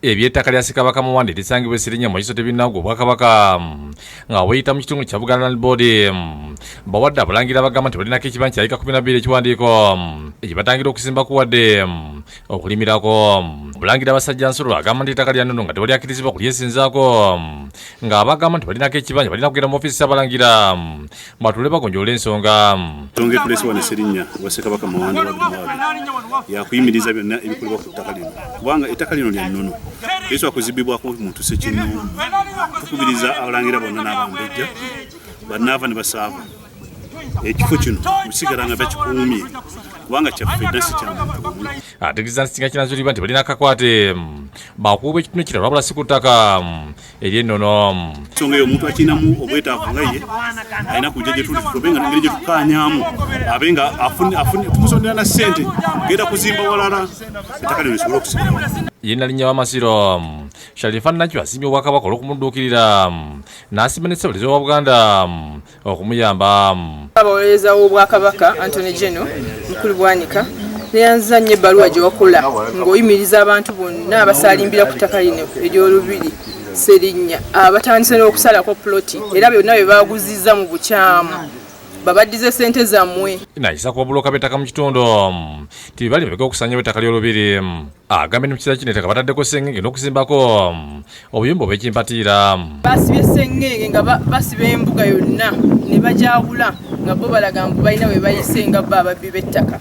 Eby'ettaka lya Ssekabaka Muwande lisangibwa e Serinnya mu kiso tebinnaggwa Obwakabaka nga weyita mu kitundu kya Buganda Land Board bawadde abalangira bagamba nti balinako ekibanja kya 12 ekiwandiiko ekibatangira okusimbaku wadde okulimirako. Omulangira Basajja Nsolo agamba nti ettaka lya Nnono nga tebalyakirizibwa kulyesinzaako nga abagamba nti balinako ekibanja balina kugenda mu ofiisi y'abalangira batule bagonjoola ensonga. Tonge tulese wane Serinnya wa Ssekabaka Muwande yakuyimiriza byonna ebikolebwa ku ttaka lino kubanga ettaka lino lya Nnono Yesu akuzibibwako muntu Ssekinundu. Tukubiriza abalangira bonna n'abambejja bannaava ne basaava ekifo kino kusigala nga bakikuumye kubanga kyaffe ddasi kya muntu omu. Ategeeza Nsinga Kinazulibwa nti balina akakwate bakuba ekitundu ekirala wabula si ku ttaka ery'ennono. Ensonga eyo omuntu akirinamu obwetaavu nga ye alina kujja gye tuli tukobe nga ngeri gye tukaanyaamu abe nga tumusondera na ssente genda kuzimba walala ettaka lino lisobole okusigalawo. Ye Nnaalinnya w'Amasiro Sharifa Nakyo asiimye Obwakabaka olw'okumudduukirira n'asimba ne Ssebulezi wa Buganda okumuyamba. Abaweereza w'Obwakabaka Anthony General Mukulu Bwanika neyanzanya ebbaluwa gye wakola ng'oyimiriza abantu bonna abasaalimbira ku ttaka lino ery'olubiri Serinnya abatandise n'okusalako ploti era byonna bye baaguzizza mu bukyamu babaddize ssente zammwe. Nayisa ku babuloka b'ettaka mu kitundu nti bali bebeka okusanyawo ettaka ly'olubiri agambe ne mu kiseera kino ettaka bataddeko ssengenge n'okuzimbako obuyumba obw'ekimpatiira. Basibye ssengenge nga basiba embuga yonna ne bajawula nga bo balaga mbu balina we bayise nga bo ababbi b'ettaka.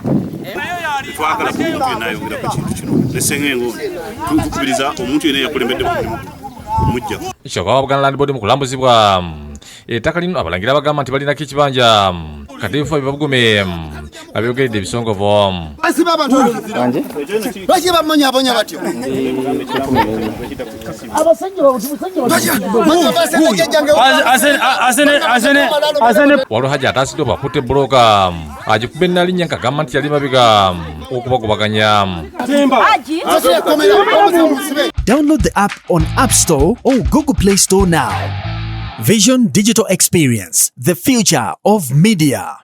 Twagala ku omuntu yenna ayongera ku kintu kino n'essengenge ono tukubiriza omuntu yenna yakulembedde mujja. Kyokka Buganda Land Board mu kulambuzibwa ettaka lino abalangira bagamba nti balinako ekibanja kati ebifo bibabugume babyogeredde ebisongovu. Asiba abantu baki bamonyabonya batyo waliwo Hajji ataasiddwa bwakutte bbulooka agikuba Nnaalinnya nkagamba nti yali mabega okubagobaganya. Download the app on App Store or Google Play Store now. Vision Digital Experience, the future of media.